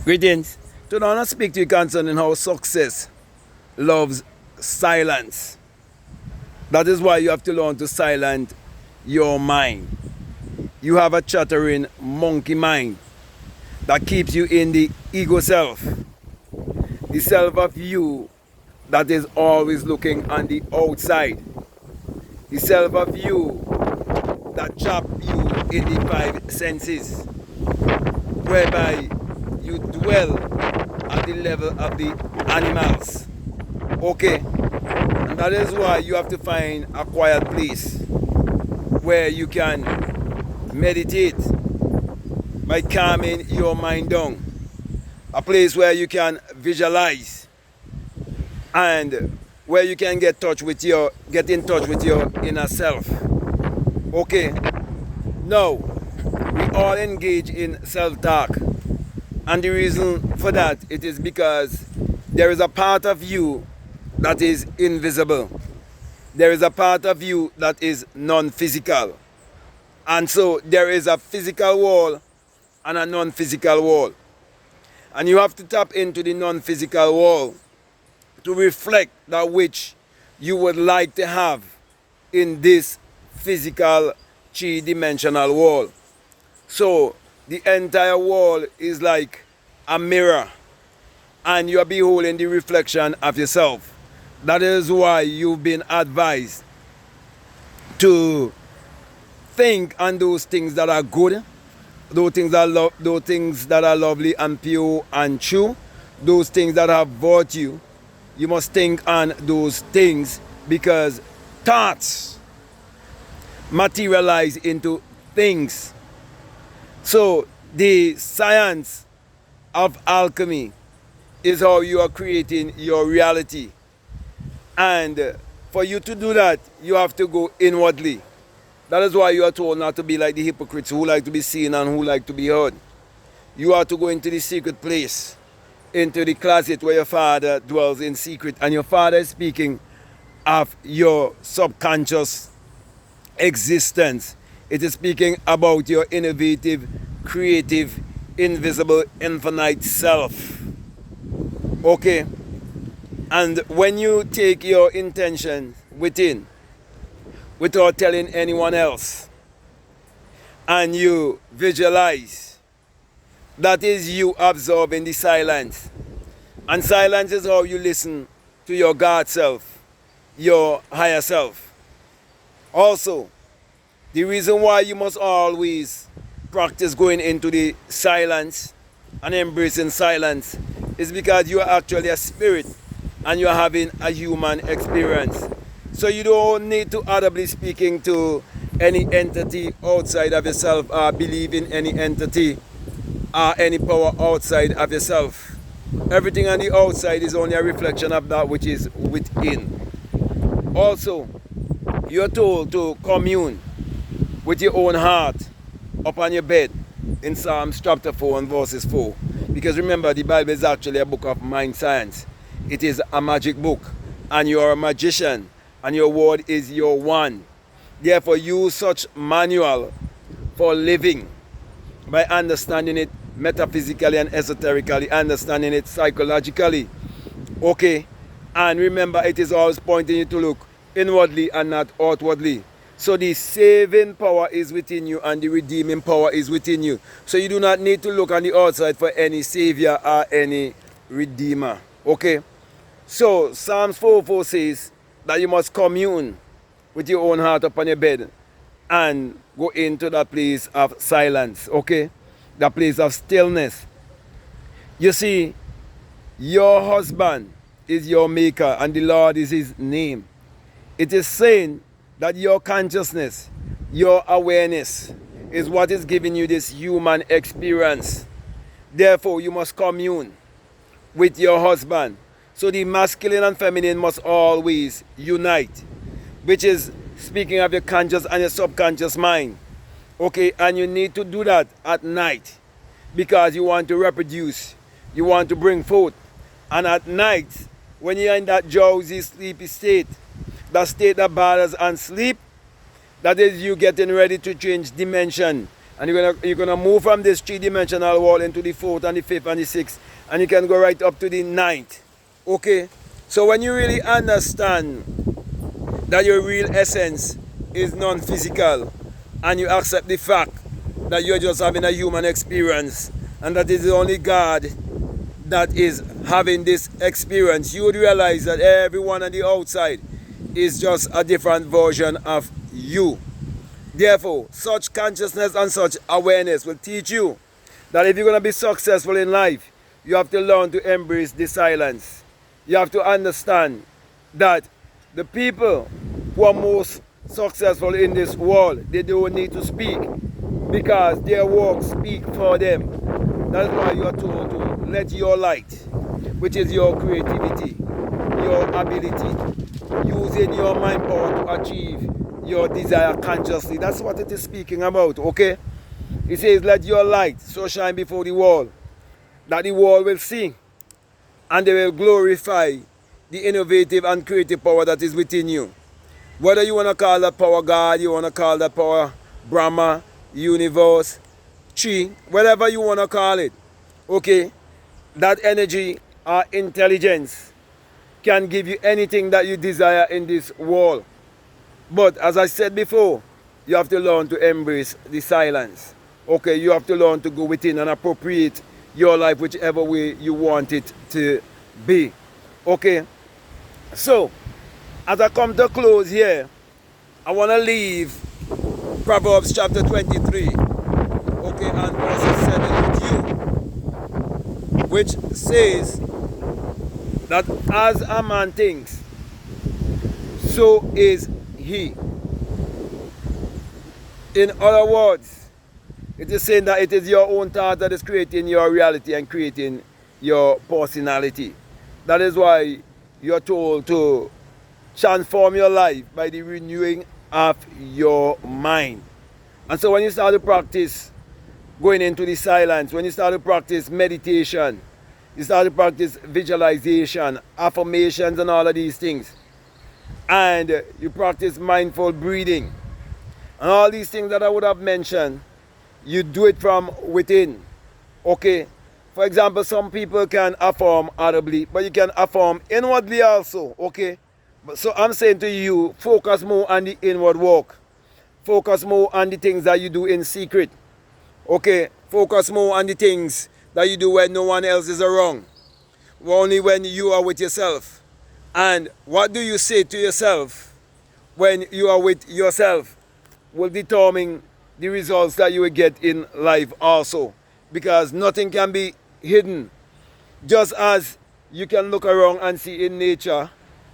Greetings. Today I want to speak to you concerning how success loves silence. That is why you have to learn to silence your mind. You have a chattering monkey mind that keeps you in the ego self. The self of you that is always looking on the outside. The self of you that trap you in the five senses, whereby you dwell at the level of the animals. Okay? And that is why you have to find a quiet place where you can meditate by calming your mind down. A place where you can visualize and where you can get in touch with your inner self. Okay? Now, we all engage in self-talk. And the reason for that, it is because there is a part of you that is invisible. There is a part of you that is non-physical. And so there is a physical wall and a non-physical wall. And you have to tap into the non-physical wall to reflect that which you would like to have in this physical three-dimensional wall. So the entire wall is like a mirror and you are beholding the reflection of yourself. That is why you've been advised to think on those things that are good, those things that are lovely and pure and true, those things that have virtue. You must think on those things because thoughts materialize into things. So the science of alchemy is how you are creating your reality. And for you to do that, you have to go inwardly. That is why you are told not to be like the hypocrites who like to be seen and who like to be heard. You are to go into the secret place, into the closet where your Father dwells in secret. And your Father is speaking of your subconscious existence. It is speaking about your innovative, creative, invisible, infinite self. Okay? And when you take your intention within, without telling anyone else, and you visualize, that is you absorbing the silence. And silence is how you listen to your God self, your higher self. Also, the reason why you must always practice going into the silence and embracing silence is because you are actually a spirit and you are having a human experience. So you don't need to audibly speaking to any entity outside of yourself or believe in any entity or any power outside of yourself. Everything on the outside is only a reflection of that which is within. Also, you're told to commune with your own heart upon your bed in Psalms chapter 4 and verses 4. Because remember, the Bible is actually a book of mind science. It is a magic book and you are a magician and your word is your wand. Therefore, use such manual for living by understanding it metaphysically and esoterically, understanding it psychologically. Okay? And remember, it is always pointing you to look inwardly and not outwardly. So the saving power is within you and the redeeming power is within you. So you do not need to look on the outside for any savior or any redeemer. Okay? So Psalms 4:4 says that you must commune with your own heart upon your bed and go into that place of silence. Okay? That place of stillness. You see, your husband is your maker and the Lord is his name. It is saying that your consciousness, your awareness is what is giving you this human experience. Therefore, you must commune with your husband. So the masculine and feminine must always unite, which is speaking of your conscious and your subconscious mind. Okay, and you need to do that at night because you want to reproduce, you want to bring forth. And at night, when you're in that drowsy, sleepy state, that state that bothers and sleep, that is you getting ready to change dimension And you're gonna move from this three-dimensional world into the fourth and the fifth and the sixth, and you can go right up to the ninth. Okay? So when you really understand that your real essence is non-physical, and you accept the fact that you're just having a human experience, and that it is only God that is having this experience, you would realize that everyone on the outside is just a different version of you. Therefore, such consciousness and such awareness will teach you that if you're going to be successful in life, you have to learn to embrace the silence. You have to understand that the people who are most successful in this world, they don't need to speak, because their works speak for them. That's why you are told to let your light, which is your creativity, your ability, using your mind power to achieve your desire consciously. That's what it is speaking about, okay? It says, let your light so shine before the world, that the world will see, and they will glorify the innovative and creative power that is within you. Whether you want to call that power God, you want to call that power Brahma, universe, Chi, whatever you want to call it, okay? That energy or intelligence can give you anything that you desire in this world. But as I said before, you have to learn to embrace the silence. Okay, you have to learn to go within and appropriate your life whichever way you want it to be. Okay, so as I come to close here, I want to leave Proverbs chapter 23, okay, and verse 7 with you, which says that as a man thinks, so is he. In other words, it is saying that it is your own thought that is creating your reality and creating your personality. That is why you are told to transform your life by the renewing of your mind. And so when you start to practice going into the silence, when you start to practice meditation, you start to practice visualization, affirmations and all of these things, and you practice mindful breathing, and all these things that I would have mentioned, you do it from within. Okay? For example, some people can affirm audibly, but you can affirm inwardly also. Okay? So I'm saying to you, focus more on the inward work. Focus more on the things that you do in secret. Okay? Focus more on the things that you do when no one else is around. Only when you are with yourself. And what do you say to yourself when you are with yourself will determine the results that you will get in life also. Because nothing can be hidden. Just as you can look around and see in nature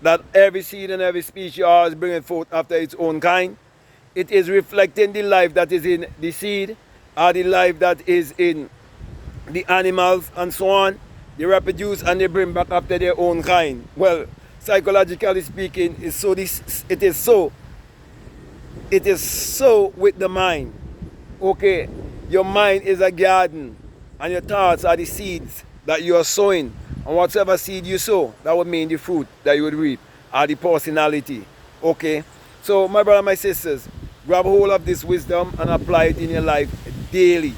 that every seed and every species is bringing forth after its own kind, it is reflecting the life that is in the seed or the life that is in the animals and so on. They reproduce and they bring back after their own kind. Well, psychologically speaking, it is so with the mind. Okay, your mind is a garden and your thoughts are the seeds that you are sowing, and whatever seed you sow, that would mean the fruit that you would reap, or the personality. Okay, so my brother, my sisters, grab hold of this wisdom and apply it in your life daily.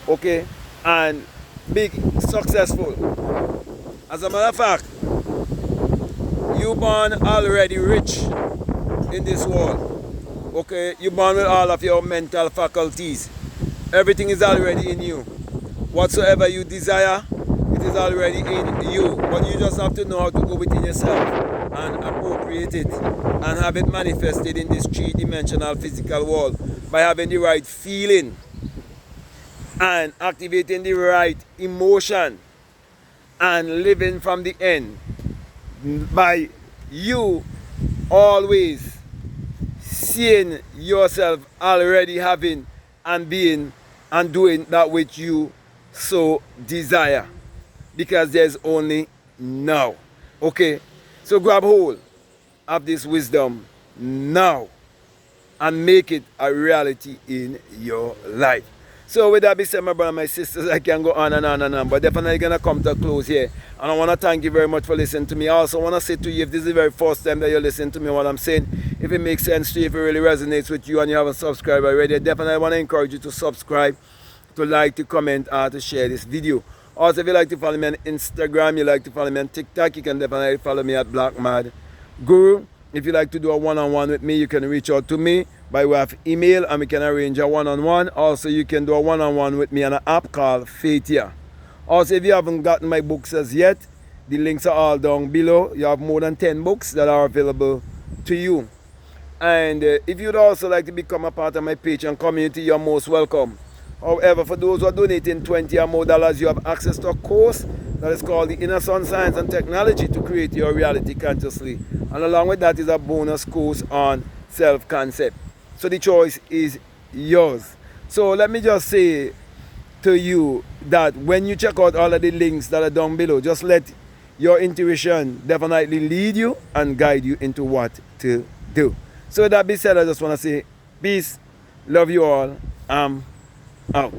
Okay, and be successful. As a matter of fact, you born already rich in this world. Okay, you born with all of your mental faculties. Everything is already in you. Whatsoever you desire, it is already in you. But you just have to know how to go within yourself and appropriate it and have it manifested in this three-dimensional physical world by having the right feeling and activating the right emotion and living from the end by you always seeing yourself already having and being and doing that which you so desire, because there's only now. Okay, so grab hold of this wisdom now and make it a reality in your life. So with that being said, my brother, my sisters, I can go on and on and on, but definitely going to come to a close here. And I want to thank you very much for listening to me. I also want to say to you, if this is the very first time that you're listening to me, what I'm saying, If it makes sense to you, if it really resonates with you and you haven't subscribed already, I definitely want to encourage you to subscribe, to like, to comment, or to share this video. Also, if you like to follow me on Instagram, you like to follow me on TikTok, you can definitely follow me at Black Mad Guru. If you like to do a one-on-one with me, you can reach out to me by way of email and we can arrange a one-on-one. Also, you can do a one-on-one with me on an app called Fatia. Also, if you haven't gotten my books as yet, the links are all down below. You have more than 10 books that are available to you. And if you'd also like to become a part of my Patreon community, you're most welcome. However, for those who are donating $20 or more, you have access to a course that is called the Inner Sun Science and Technology to Create Your Reality Consciously. And along with that is a bonus course on self-concept. So the choice is yours. So let me just say to you that when you check out all of the links that are down below, just let your intuition definitely lead you and guide you into what to do. So with that being said, I just want to say peace, love you all, I'm out.